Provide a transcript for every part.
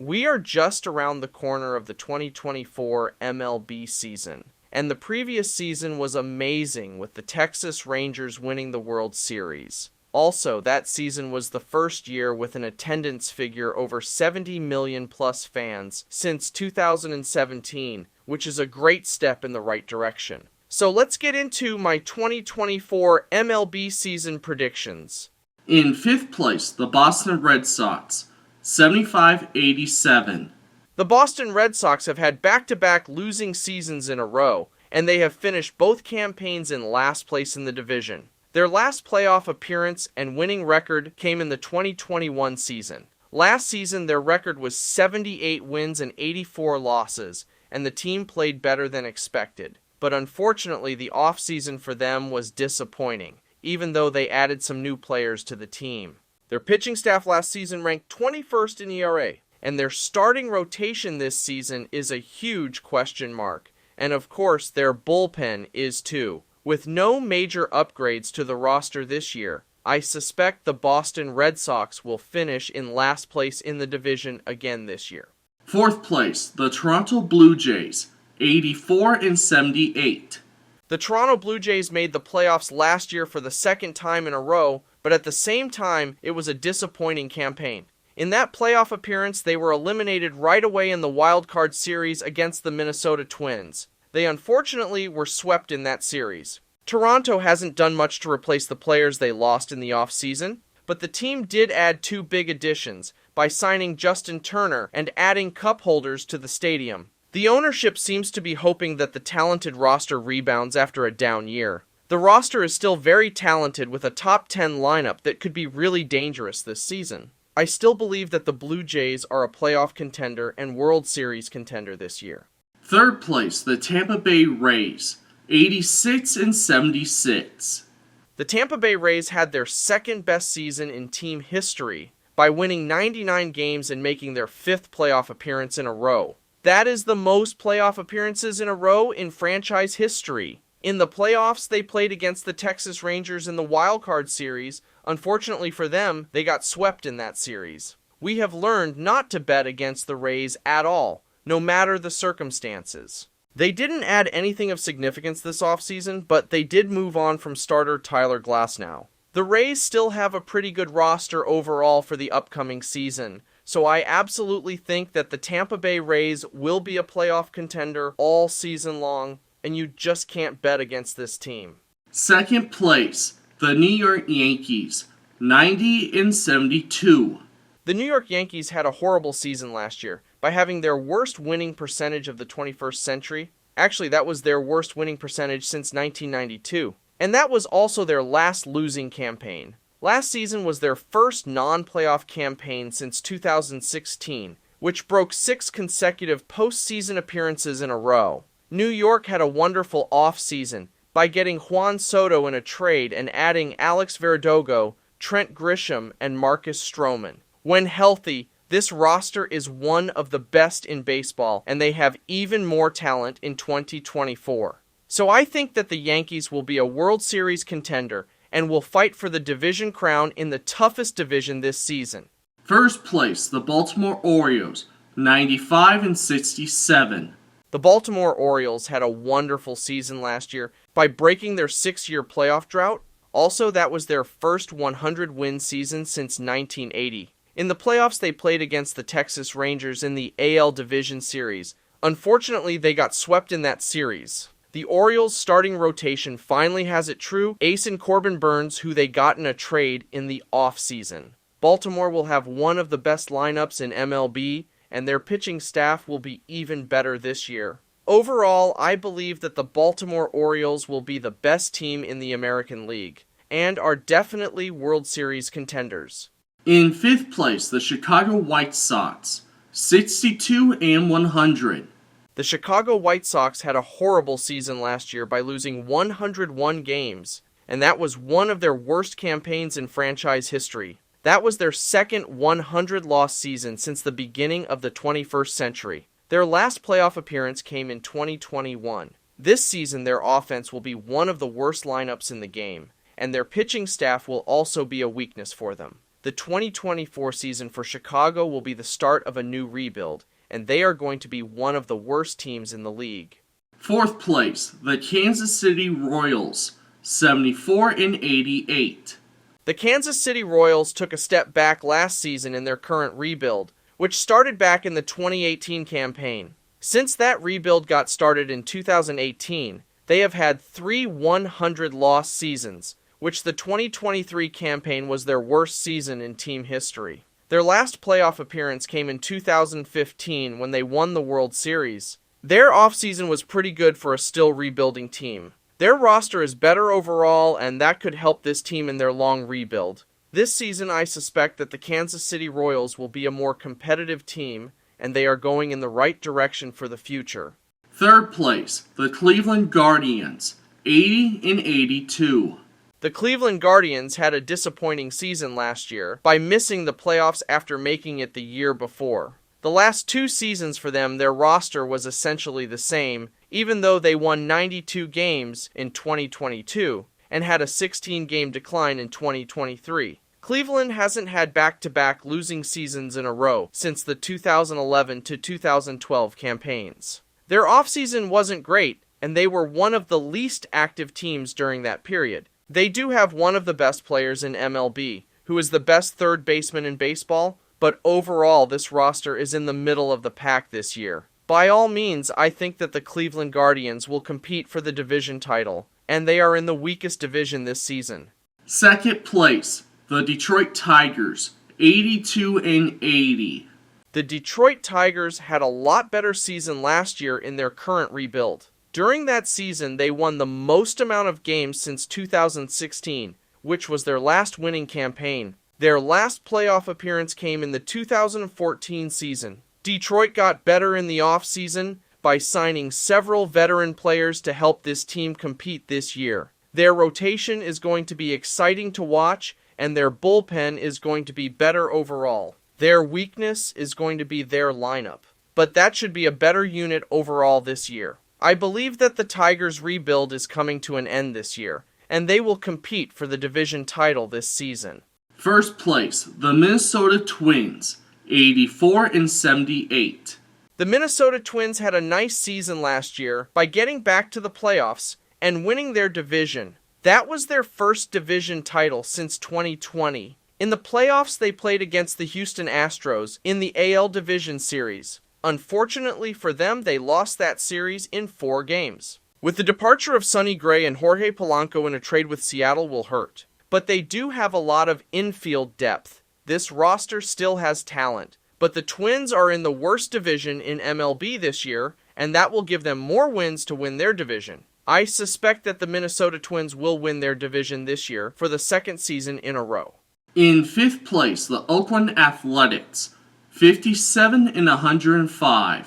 We are just around the corner of the 2024 MLB season, and the previous season was amazing with the Texas Rangers winning the World Series. Also, that season was the first year with an attendance figure over 70 million plus fans since 2017, which is a great step in the right direction. So let's get into my 2024 MLB season predictions. In fifth place, the Boston Red Sox, 75-87. The Boston Red Sox have had back-to-back losing seasons in a row, and they have finished both campaigns in last place in the division. Their last playoff appearance and winning record came in the 2021 season. Last season, their record was 78 wins and 84 losses, and the team played better than expected. But unfortunately, the offseason for them was disappointing, even though they added some new players to the team. Their pitching staff last season ranked 21st in ERA, and their starting rotation this season is a huge question mark. And of course, their bullpen is too. With no major upgrades to the roster this year, I suspect the Boston Red Sox will finish in last place in the division again this year. Fourth place, the Toronto Blue Jays, 84-78. The Toronto Blue Jays made the playoffs last year for the second time in a row, but at the same time, it was a disappointing campaign. In that playoff appearance, they were eliminated right away in the wild card series against the Minnesota Twins. They unfortunately were swept in that series. Toronto hasn't done much to replace the players they lost in the offseason, but the team did add two big additions by signing Justin Turner and adding cup holders to the stadium. The ownership seems to be hoping that the talented roster rebounds after a down year. The roster is still very talented with a top 10 lineup that could be really dangerous this season. I still believe that the Blue Jays are a playoff contender and World Series contender this year. Third place, the Tampa Bay Rays, 86-76. The Tampa Bay Rays had their second best season in team history by winning 99 games and making their fifth playoff appearance in a row. That is the most playoff appearances in a row in franchise history. In the playoffs, they played against the Texas Rangers in the Wild Card Series. Unfortunately for them, they got swept in that series. We have learned not to bet against the Rays at all, no matter the circumstances. They didn't add anything of significance this offseason, but they did move on from starter Tyler Glasnow. The Rays still have a pretty good roster overall for the upcoming season, so I absolutely think that the Tampa Bay Rays will be a playoff contender all season long, and you just can't bet against this team. Second place, the New York Yankees, 90-72. The New York Yankees had a horrible season last year by having their worst winning percentage of the 21st century. Actually, that was their worst winning percentage since 1992. And that was also their last losing campaign. Last season was their first non-playoff campaign since 2016, which broke 6 consecutive postseason appearances in a row. New York had a wonderful off-season by getting Juan Soto in a trade and adding Alex Verdugo, Trent Grisham, and Marcus Stroman. When healthy, this roster is one of the best in baseball, and they have even more talent in 2024. So I think that the Yankees will be a World Series contender and will fight for the division crown in the toughest division this season. First place, the Baltimore Orioles, 95-67. The Baltimore Orioles had a wonderful season last year by breaking their 6-year playoff drought. Also, that was their first 100-win season since 1980. In the playoffs, they played against the Texas Rangers in the AL Division Series. Unfortunately, they got swept in that series. The Orioles' starting rotation finally has it true. Ace and Corbin Burns, who they got in a trade in the offseason. Baltimore will have one of the best lineups in MLB, and their pitching staff will be even better this year. Overall, I believe that the Baltimore Orioles will be the best team in the American League, and are definitely World Series contenders. In fifth place, the Chicago White Sox, 62-100. The Chicago White Sox had a horrible season last year by losing 101 games, and that was one of their worst campaigns in franchise history. That was their second 100-loss season since the beginning of the 21st century. Their last playoff appearance came in 2021. This season, their offense will be one of the worst lineups in the game, and their pitching staff will also be a weakness for them. The The 2024 season for Chicago will be the start of a new rebuild, and they are going to be one of the worst teams in the league. Fourth place, the Kansas City Royals, 74-88. The Kansas City Royals took a step back last season in their current rebuild, which started back in the 2018 campaign. Since that rebuild got started in 2018, they have had 3 100-loss seasons, which the 2023 campaign was their worst season in team history. Their last playoff appearance came in 2015 when they won the World Series. Their offseason was pretty good for a still rebuilding team. Their roster is better overall, and that could help this team in their long rebuild. This season, I suspect that the Kansas City Royals will be a more competitive team, and they are going in the right direction for the future. Third place, the Cleveland Guardians, 80-82. The Cleveland Guardians had a disappointing season last year by missing the playoffs after making it the year before. The last 2 seasons for them, their roster was essentially the same, even though they won 92 games in 2022 and had a 16-game decline in 2023. Cleveland hasn't had back-to-back losing seasons in a row since the 2011 to 2012 campaigns. Their offseason wasn't great, and they were one of the least active teams during that period. They do have one of the best players in MLB, who is the best third baseman in baseball, but overall this roster is in the middle of the pack this year. By all means, I think that the Cleveland Guardians will compete for the division title, and they are in the weakest division this season. Second place, the Detroit Tigers, 82-80. The Detroit Tigers had a lot better season last year in their current rebuild. During that season, they won the most amount of games since 2016, which was their last winning campaign. Their last playoff appearance came in the 2014 season. Detroit got better in the offseason by signing several veteran players to help this team compete this year. Their rotation is going to be exciting to watch, and their bullpen is going to be better overall. Their weakness is going to be their lineup, but that should be a better unit overall this year. I believe that the Tigers' rebuild is coming to an end this year, and they will compete for the division title this season. First place, the Minnesota Twins, 84-78. The Minnesota Twins had a nice season last year by getting back to the playoffs and winning their division. That was their first division title since 2020. In the playoffs, they played against the Houston Astros in the AL Division Series. Unfortunately for them, they lost that series in 4 games. With the departure of Sonny Gray and Jorge Polanco in a trade with Seattle will hurt. But they do have a lot of infield depth. This roster still has talent. But the Twins are in the worst division in MLB this year, and that will give them more wins to win their division. I suspect that the Minnesota Twins will win their division this year for the second season in a row. In fifth place, the Oakland Athletics, 57-105.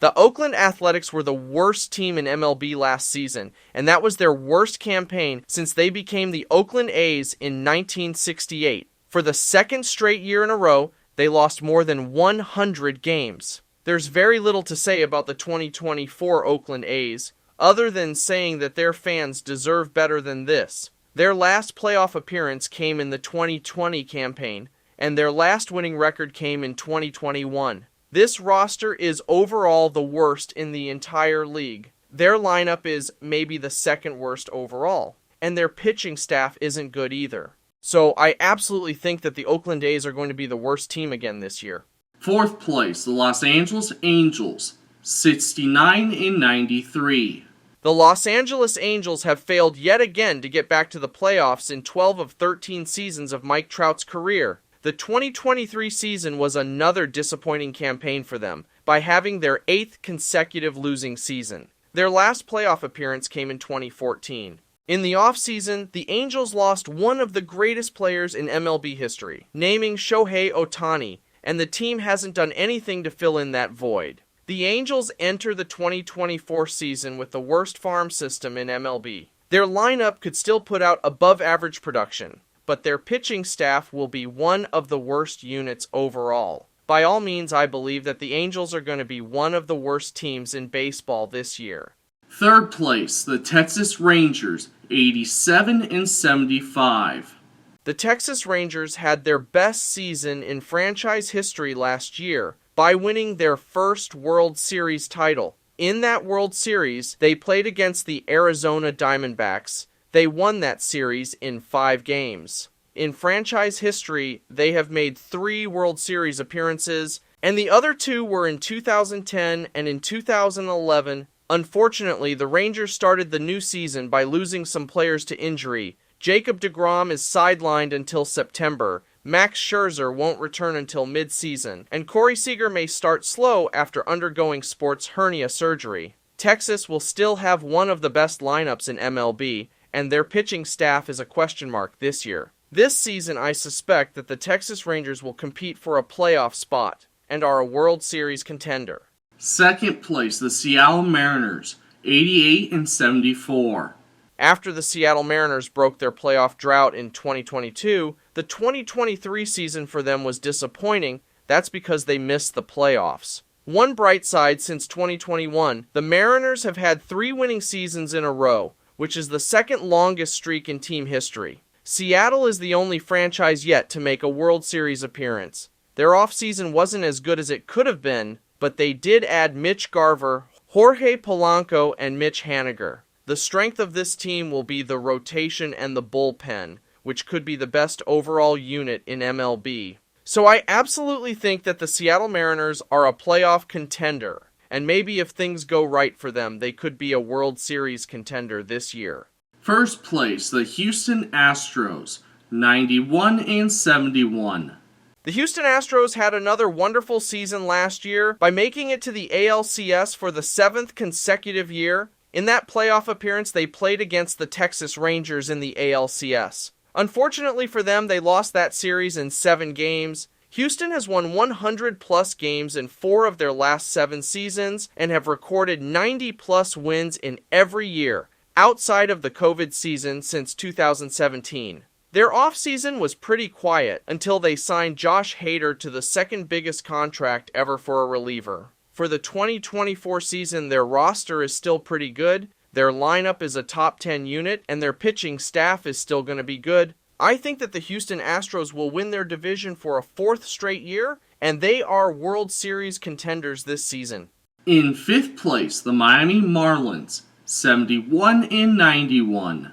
The Oakland Athletics were the worst team in MLB last season, and that was their worst campaign since they became the Oakland A's in 1968. For the second straight year in a row, they lost more than 100 games. There's very little to say about the 2024 Oakland A's, other than saying that their fans deserve better than this. Their last playoff appearance came in the 2020 campaign, and their last winning record came in 2021. This roster is overall the worst in the entire league. Their lineup is maybe the second worst overall, and their pitching staff isn't good either. So I absolutely think that the Oakland A's are going to be the worst team again this year. Fourth place, the Los Angeles Angels, 69-93. The Los Angeles Angels have failed yet again to get back to the playoffs in 12 of 13 seasons of Mike Trout's career. The 2023 season was another disappointing campaign for them by having their 8th consecutive losing season. Their last playoff appearance came in 2014. In the offseason, the Angels lost one of the greatest players in MLB history, naming Shohei Ohtani, and the team hasn't done anything to fill in that void. The Angels enter the 2024 season with the worst farm system in MLB. Their lineup could still put out above-average production, but their pitching staff will be one of the worst units overall. By all means, I believe that the Angels are going to be one of the worst teams in baseball this year. Third place, the Texas Rangers, 87-75. The Texas Rangers had their best season in franchise history last year by winning their first World Series title. In that World Series, they played against the Arizona Diamondbacks. They won that series in 5 games. In franchise history, they have made 3 World Series appearances, and the other 2 were in 2010 and in 2011. Unfortunately, the Rangers started the new season by losing some players to injury. Jacob deGrom is sidelined until September. Max Scherzer won't return until mid-season, and Corey Seager may start slow after undergoing sports hernia surgery. Texas will still have one of the best lineups in MLB, and their pitching staff is a question mark this year. This season, I suspect that the Texas Rangers will compete for a playoff spot and are a World Series contender. Second place, the Seattle Mariners, 88-74. After the Seattle Mariners broke their playoff drought in 2022, the 2023 season for them was disappointing. That's because they missed the playoffs. One bright side since 2021, the Mariners have had 3 winning seasons in a row, which is the second longest streak in team history. Seattle is the only franchise yet to make a World Series appearance. Their offseason wasn't as good as it could have been, but they did add Mitch Garver, Jorge Polanco, and Mitch Haniger. The strength of this team will be the rotation and the bullpen, which could be the best overall unit in MLB. So I absolutely think that the Seattle Mariners are a playoff contender, and maybe if things go right for them, they could be a World Series contender this year. First place, the Houston Astros, 91-71. The Houston Astros had another wonderful season last year by making it to the ALCS for the 7th consecutive year. In that playoff appearance, they played against the Texas Rangers in the ALCS. Unfortunately for them, they lost that series in 7 games. Houston has won 100-plus games in 4 of their last 7 seasons and have recorded 90-plus wins in every year, outside of the COVID season since 2017. Their offseason was pretty quiet until they signed Josh Hader to the second biggest contract ever for a reliever. For the 2024 season, their roster is still pretty good, their lineup is a top 10 unit, and their pitching staff is still going to be good. I think that the Houston Astros will win their division for a 4th straight year, and they are World Series contenders this season. In 5th place, the Miami Marlins, 71-91.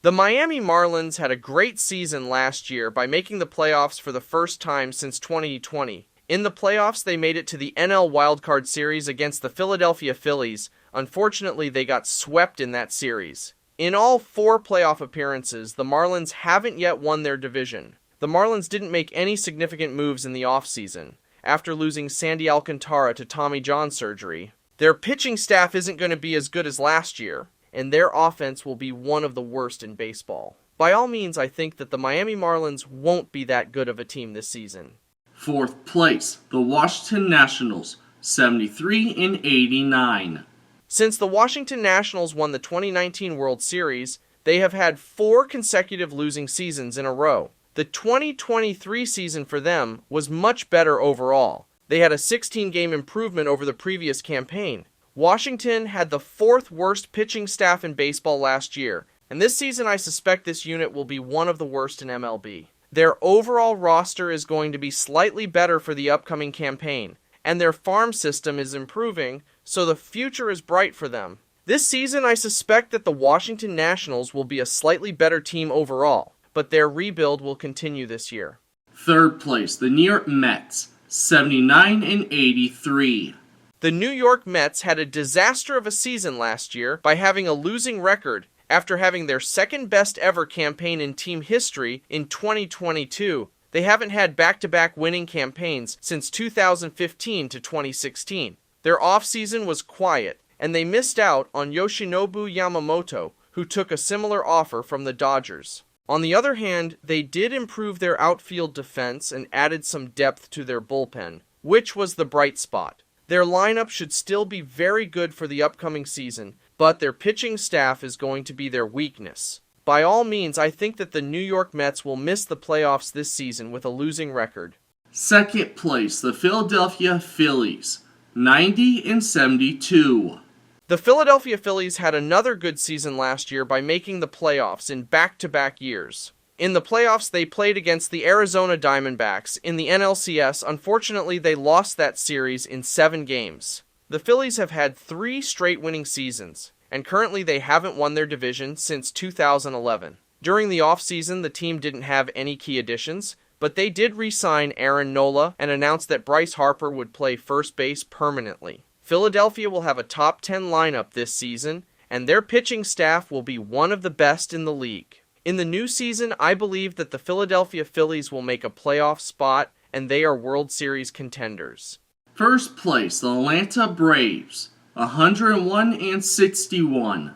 The Miami Marlins had a great season last year by making the playoffs for the first time since 2020. In the playoffs, they made it to the NL Wildcard Series against the Philadelphia Phillies. Unfortunately, they got swept in that series. In all 4 playoff appearances, the Marlins haven't yet won their division. The Marlins didn't make any significant moves in the offseason, after losing Sandy Alcantara to Tommy John surgery. Their pitching staff isn't going to be as good as last year, and their offense will be one of the worst in baseball. By all means, I think that the Miami Marlins won't be that good of a team this season. 4th place, the Washington Nationals, 73-89. Since the Washington Nationals won the 2019 World Series, they have had 4 consecutive losing seasons in a row. The 2023 season for them was much better overall. They had a 16-game improvement over the previous campaign. Washington had the 4th worst pitching staff in baseball last year, and this season I suspect this unit will be one of the worst in MLB. Their overall roster is going to be slightly better for the upcoming campaign, and their farm system is improving, so the future is bright for them. This season, I suspect that the Washington Nationals will be a slightly better team overall, but their rebuild will continue this year. 3rd place, the New York Mets, 79-83. The New York Mets had a disaster of a season last year by having a losing record after having their second best ever campaign in team history in 2022. They haven't had back-to-back winning campaigns since 2015 to 2016. Their offseason was quiet, and they missed out on Yoshinobu Yamamoto, who took a similar offer from the Dodgers. On the other hand, they did improve their outfield defense and added some depth to their bullpen, which was the bright spot. Their lineup should still be very good for the upcoming season, but their pitching staff is going to be their weakness. By all means, I think that the New York Mets will miss the playoffs this season with a losing record. 2nd place, the Philadelphia Phillies, 90-72. The Philadelphia Phillies had another good season last year by making the playoffs in back-to-back years. In the playoffs, they played against the Arizona Diamondbacks. In the NLCS, unfortunately, they lost that series in 7 games. The Phillies have had 3 straight winning seasons, and currently they haven't won their division since 2011. During the offseason, the team didn't have any key additions, but they did re-sign Aaron Nola and announced that Bryce Harper would play first base permanently. Philadelphia will have a top 10 lineup this season, and their pitching staff will be one of the best in the league. In the new season, I believe that the Philadelphia Phillies will make a playoff spot, and they are World Series contenders. First place, the Atlanta Braves, 101-61.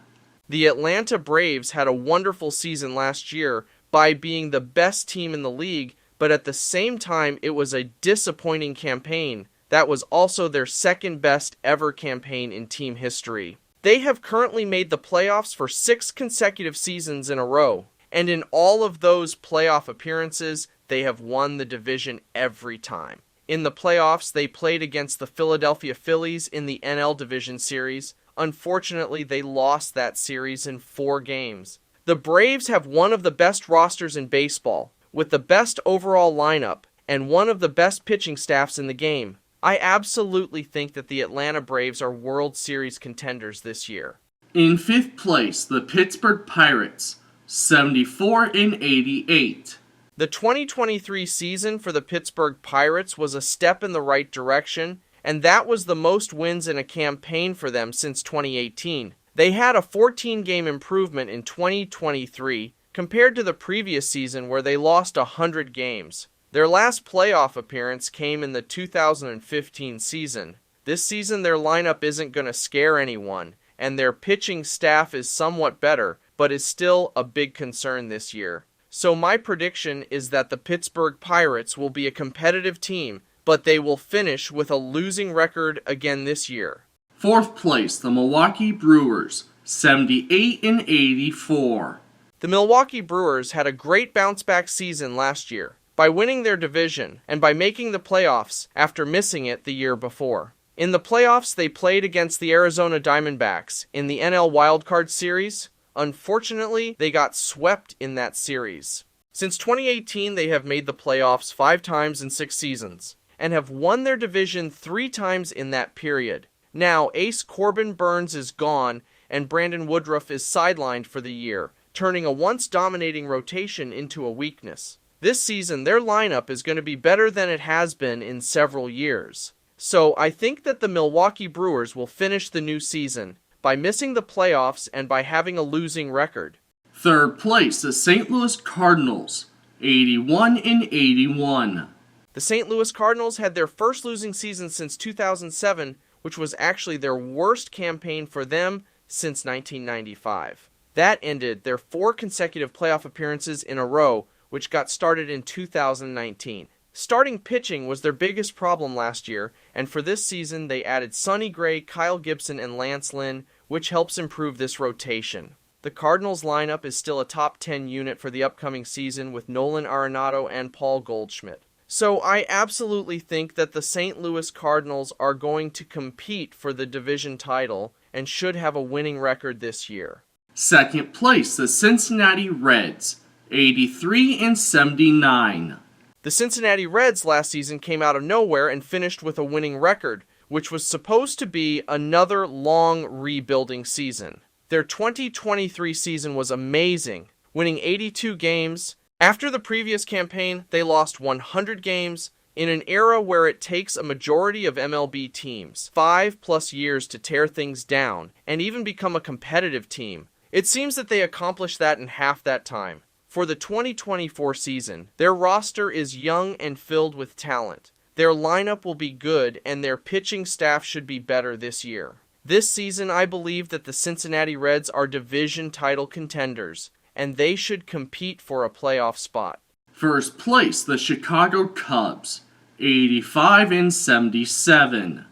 The Atlanta Braves had a wonderful season last year by being the best team in the league, but at the same time, it was a disappointing campaign. That was also their second best ever campaign in team history. They have currently made the playoffs for 6 consecutive seasons in a row, and in all of those playoff appearances, they have won the division every time. In the playoffs, they played against the Philadelphia Phillies in the NL Division Series. Unfortunately, they lost that series in 4 games. The Braves have one of the best rosters in baseball, with the best overall lineup, and one of the best pitching staffs in the game. I absolutely think that the Atlanta Braves are World Series contenders this year. In 5th place, the Pittsburgh Pirates, 74-88. The 2023 season for the Pittsburgh Pirates was a step in the right direction, and that was the most wins in a campaign for them since 2018. They had a 14-game improvement in 2023 compared to the previous season where they lost 100 games. Their last playoff appearance came in the 2015 season. This season their lineup isn't going to scare anyone, and their pitching staff is somewhat better, but is still a big concern this year. So my prediction is that the Pittsburgh Pirates will be a competitive team, but they will finish with a losing record again this year. 4th place, the Milwaukee Brewers, 78-84. The Milwaukee Brewers had a great bounce-back season last year by winning their division and by making the playoffs after missing it the year before. In the playoffs, they played against the Arizona Diamondbacks in the NL Wildcard Series. Unfortunately, they got swept in that series. Since 2018, they have made the playoffs 5 times in 6 seasons and have won their division 3 times in that period. Now, ace Corbin Burnes is gone and Brandon Woodruff is sidelined for the year, turning a once dominating rotation into a weakness. This season, their lineup is going to be better than it has been in several years. So I think that the Milwaukee Brewers will finish the new season by missing the playoffs and by having a losing record. 3rd place, the St. Louis Cardinals, 81-81. The St. Louis Cardinals had their first losing season since 2007, which was actually their worst campaign for them since 1995. That ended their 4 consecutive playoff appearances in a row, which got started in 2019. Starting pitching was their biggest problem last year, and for this season they added Sonny Gray, Kyle Gibson, and Lance Lynn, which helps improve this rotation. The Cardinals lineup is still a top 10 unit for the upcoming season with Nolan Arenado and Paul Goldschmidt. So I absolutely think that the St. Louis Cardinals are going to compete for the division title and should have a winning record this year. 2nd place, the Cincinnati Reds, 83-79. The Cincinnati Reds last season came out of nowhere and finished with a winning record, which was supposed to be another long rebuilding season. Their 2023 season was amazing, winning 82 games. After the previous campaign, they lost 100 games in an era where it takes a majority of MLB teams 5+ years to tear things down and even become a competitive team. It seems that they accomplished that in half that time. For the 2024 season, their roster is young and filled with talent. Their lineup will be good, and their pitching staff should be better this year. This season, I believe that the Cincinnati Reds are division title contenders, and they should compete for a playoff spot. 1st place, the Chicago Cubs, 85-77.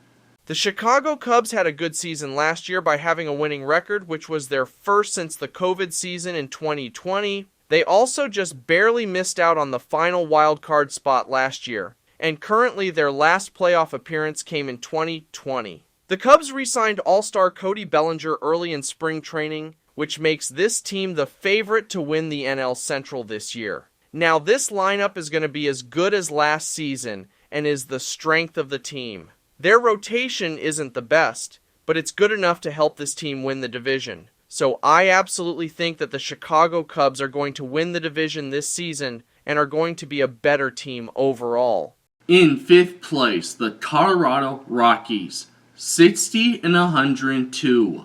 The Chicago Cubs had a good season last year by having a winning record, which was their first since the COVID season in 2020. They also just barely missed out on the final wild card spot last year, and currently their last playoff appearance came in 2020. The Cubs re-signed All-Star Cody Bellinger early in spring training, which makes this team the favorite to win the NL Central this year. Now, this lineup is going to be as good as last season and is the strength of the team. Their rotation isn't the best, but it's good enough to help this team win the division. So I absolutely think that the Chicago Cubs are going to win the division this season and are going to be a better team overall. In 5th place, the Colorado Rockies, 60-102.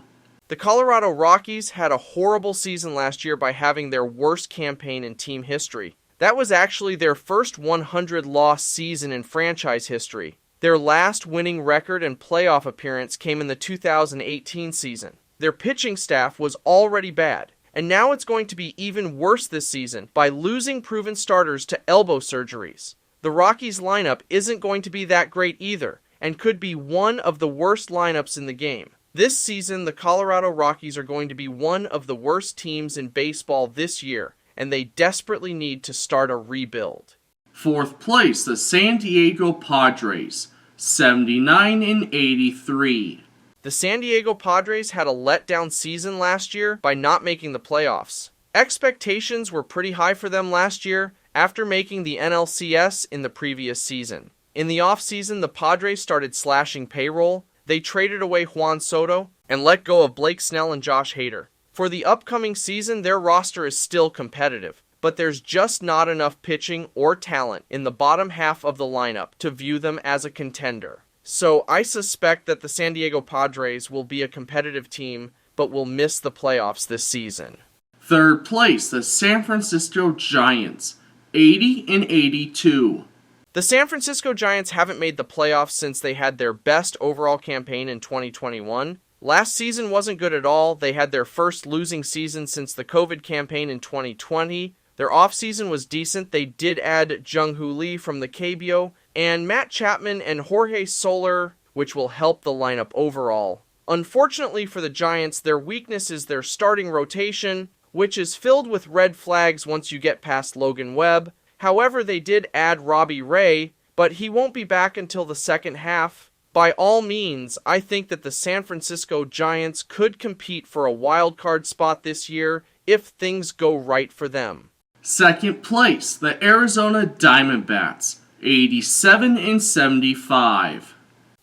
The Colorado Rockies had a horrible season last year by having their worst campaign in team history. That was actually their first 100-loss season in franchise history. Their last winning record and playoff appearance came in the 2018 season. Their pitching staff was already bad, and now it's going to be even worse this season by losing proven starters to elbow surgeries. The Rockies lineup isn't going to be that great either, and could be one of the worst lineups in the game. This season, the Colorado Rockies are going to be one of the worst teams in baseball this year, and they desperately need to start a rebuild. 4th place, the San Diego Padres, 79-83. The San Diego Padres had a letdown season last year by not making the playoffs. Expectations were pretty high for them last year after making the NLCS in the previous season. In the offseason, the Padres started slashing payroll. They traded away Juan Soto and let go of Blake Snell and Josh Hader. For the upcoming season, their roster is still competitive, but there's just not enough pitching or talent in the bottom half of the lineup to view them as a contender. So I suspect that the San Diego Padres will be a competitive team, but will miss the playoffs this season. 3rd place, the San Francisco Giants, 80-82. The San Francisco Giants haven't made the playoffs since they had their best overall campaign in 2021. Last season wasn't good at all. They had their first losing season since the COVID campaign in 2020. Their offseason was decent. They did add Jung-Hoo Lee from the KBO, and Matt Chapman and Jorge Soler, which will help the lineup overall. Unfortunately for the Giants, their weakness is their starting rotation, which is filled with red flags once you get past Logan Webb. However, they did add Robbie Ray, but he won't be back until the second half. By all means, I think that the San Francisco Giants could compete for a wild card spot this year if things go right for them. 2nd place, the Arizona Diamondbacks, 87-75.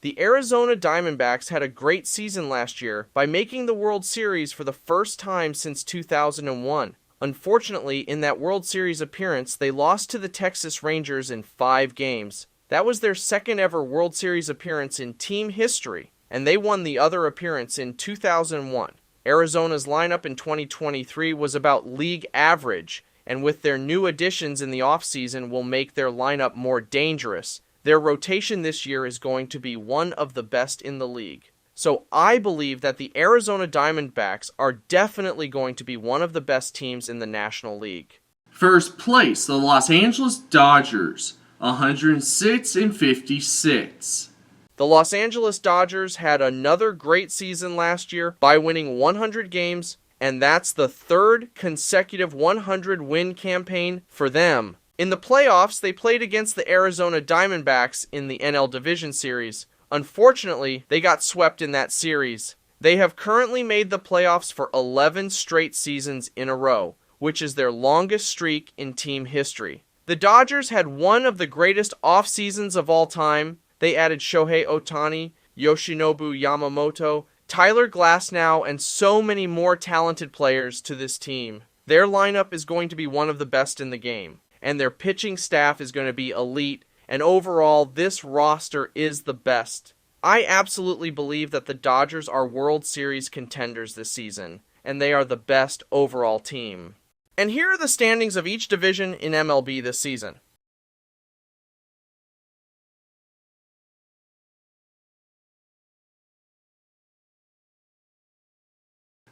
The Arizona Diamondbacks had a great season last year by making the World Series for the first time since 2001. Unfortunately, in that World Series appearance, they lost to the Texas Rangers in 5 games. That was their second ever World Series appearance in team history, and they won the other appearance in 2001. Arizona's lineup in 2023 was about league average, and with their new additions in the offseason will make their lineup more dangerous. Their rotation this year is going to be one of the best in the league. So I believe that the Arizona Diamondbacks are definitely going to be one of the best teams in the National League. 1st place, the Los Angeles Dodgers, 106-56. The Los Angeles Dodgers had another great season last year by winning 100 games, and that's the 3rd consecutive 100-win campaign for them. In the playoffs, they played against the Arizona Diamondbacks in the NL Division Series. Unfortunately, they got swept in that series. They have currently made the playoffs for 11 straight seasons in a row, which is their longest streak in team history. The Dodgers had one of the greatest off-seasons of all time. They added Shohei Ohtani, Yoshinobu Yamamoto, Tyler Glasnow, and so many more talented players to this team. Their lineup is going to be one of the best in the game, and their pitching staff is going to be elite, and overall, this roster is the best. I absolutely believe that the Dodgers are World Series contenders this season, and they are the best overall team. And here are the standings of each division in MLB this season.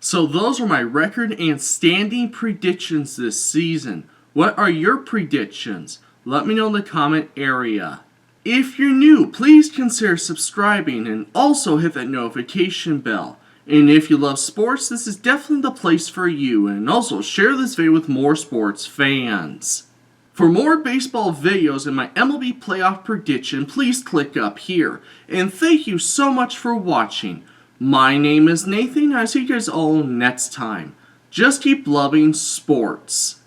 So those are my record and standing predictions this season. What are your predictions? Let me know in the comment area. If you're new, please consider subscribing and also hit that notification bell. And if you love sports, this is definitely the place for you. And also share this video with more sports fans. For more baseball videos and my MLB playoff prediction, please click up here. And thank you so much for watching. My name is Nathan, and I'll see you guys all next time. Just keep loving sports.